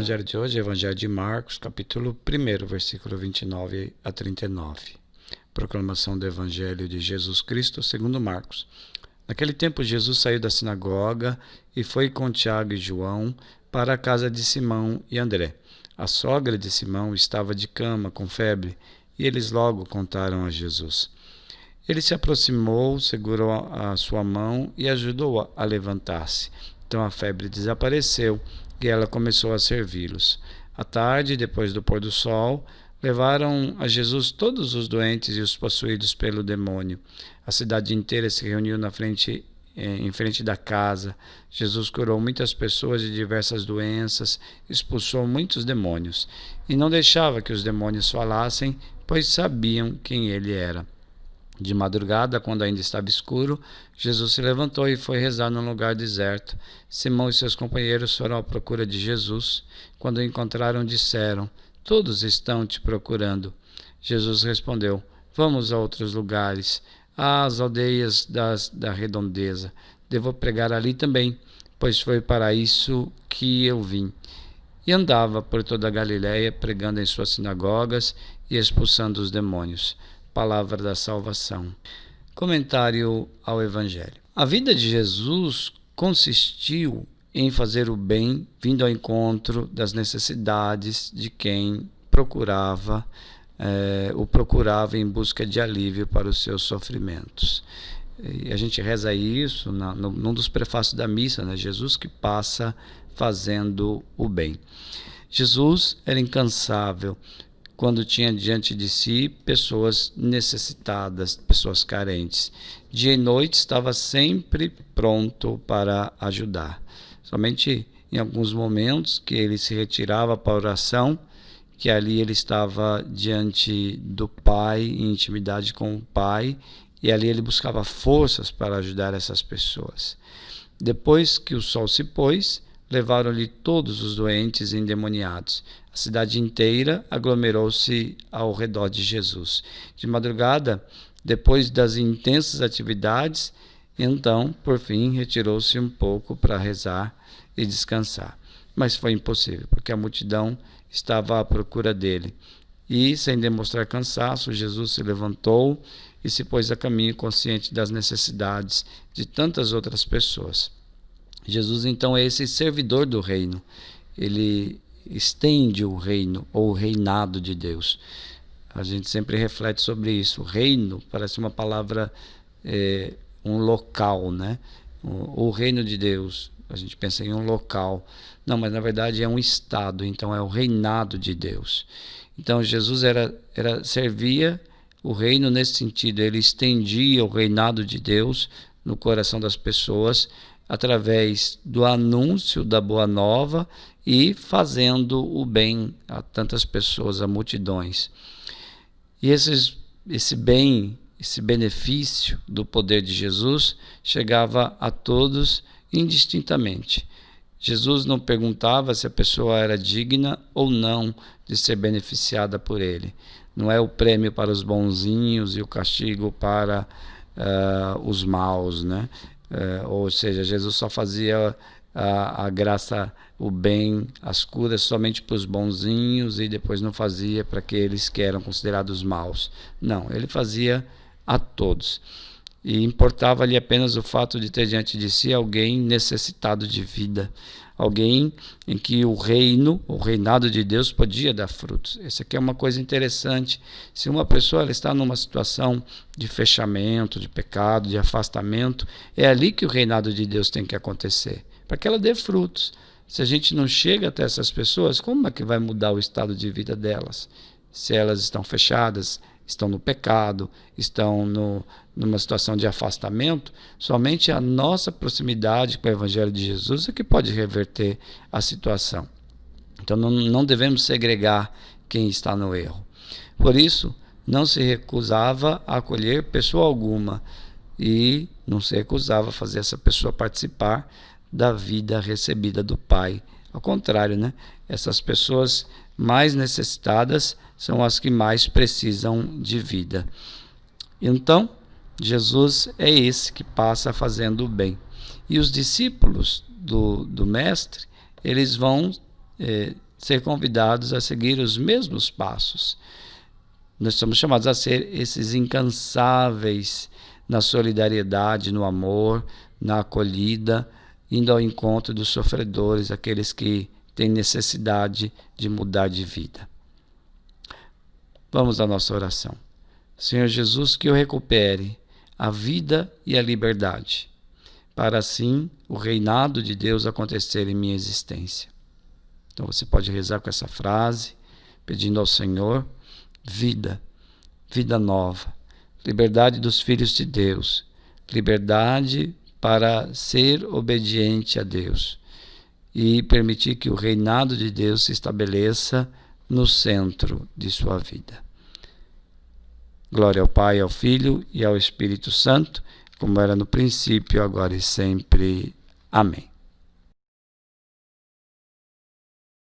evangelho de hoje é o evangelho de Marcos, capítulo 1, versículo 29 a 39. Proclamação do evangelho de Jesus Cristo segundo Marcos. Naquele tempo, Jesus saiu da sinagoga e foi com Tiago e João para a casa de Simão e André. A sogra de Simão estava de cama, com febre, e eles logo contaram a Jesus. Ele se aproximou, segurou a sua mão e ajudou-a a levantar-se. Então a febre desapareceu e ela começou a servi-los. À tarde, depois do pôr do sol, levaram a Jesus todos os doentes e os possuídos pelo demônio. A cidade inteira se reuniu em frente da casa. Jesus curou muitas pessoas de diversas doenças, expulsou muitos demônios e não deixava que os demônios falassem, pois sabiam quem ele era. De madrugada, quando ainda estava escuro, Jesus se levantou e foi rezar num lugar deserto. Simão e seus companheiros foram à procura de Jesus. Quando o encontraram, disseram: "Todos estão te procurando." Jesus respondeu: "Vamos a outros lugares, às aldeias da redondeza. Devo pregar ali também, pois foi para isso que eu vim." E andava por toda a Galiléia, pregando em suas sinagogas e expulsando os demônios. Palavra da salvação. Comentário ao Evangelho. A vida de Jesus consistiu em fazer o bem, vindo ao encontro das necessidades de quem o procurava em busca de alívio para os seus sofrimentos. E a gente reza isso num dos prefácios da missa, né? Jesus que passa fazendo o bem. Jesus era incansável quando tinha diante de si pessoas necessitadas, pessoas carentes. Dia e noite estava sempre pronto para ajudar. Somente em alguns momentos que ele se retirava para a oração, que ali ele estava diante do Pai, em intimidade com o Pai, e ali ele buscava forças para ajudar essas pessoas. Depois que o sol se pôs, levaram-lhe todos os doentes e endemoniados. A cidade inteira aglomerou-se ao redor de Jesus. De madrugada, depois das intensas atividades, então, por fim, retirou-se um pouco para rezar e descansar. Mas foi impossível, porque a multidão estava à procura dele. E, sem demonstrar cansaço, Jesus se levantou e se pôs a caminho, consciente das necessidades de tantas outras pessoas. Jesus, então, é esse servidor do reino. Ele estende o reino, ou o reinado de Deus. A gente sempre reflete sobre isso. O reino parece uma palavra, um local, né? O reino de Deus, a gente pensa em um local. Não, mas na verdade é um estado, então é o reinado de Deus. Então Jesus servia o reino nesse sentido. Ele estendia o reinado de Deus no coração das pessoas, através do anúncio da boa nova e fazendo o bem a tantas pessoas, a multidões. E esse bem, esse benefício do poder de Jesus chegava a todos indistintamente. Jesus não perguntava se a pessoa era digna ou não de ser beneficiada por ele. Não é o prêmio para os bonzinhos e o castigo para os maus, né? Ou seja, Jesus só fazia a graça, o bem, as curas somente para os bonzinhos e depois não fazia para aqueles que eram considerados maus. Não, ele fazia a todos. E importava-lhe apenas o fato de ter diante de si alguém necessitado de vida, alguém em que o reinado de Deus podia dar frutos. Essa aqui é uma coisa interessante. Se uma pessoa ela está numa situação de fechamento, de pecado, de afastamento, é ali que o reinado de Deus tem que acontecer, para que ela dê frutos. Se a gente não chega até essas pessoas, como é que vai mudar o estado de vida delas? Se elas estão fechadas, estão no pecado, estão numa situação de afastamento, somente a nossa proximidade com o Evangelho de Jesus é que pode reverter a situação. Então não devemos segregar quem está no erro. Por isso, não se recusava a acolher pessoa alguma e não se recusava a fazer essa pessoa participar da vida recebida do Pai. Ao contrário, né? Essas pessoas mais necessitadas são as que mais precisam de vida. Então, Jesus é esse que passa fazendo o bem. E os discípulos do Mestre, eles vão ser convidados a seguir os mesmos passos. Nós somos chamados a ser esses incansáveis na solidariedade, no amor, na acolhida, indo ao encontro dos sofredores, aqueles que têm necessidade de mudar de vida. Vamos à nossa oração. Senhor Jesus, que eu recupere a vida e a liberdade, para assim o reinado de Deus acontecer em minha existência. Então você pode rezar com essa frase, pedindo ao Senhor vida, vida nova, liberdade dos filhos de Deus, liberdade para ser obediente a Deus e permitir que o reinado de Deus se estabeleça no centro de sua vida. Glória ao Pai, ao Filho e ao Espírito Santo, como era no princípio, agora e sempre. Amém.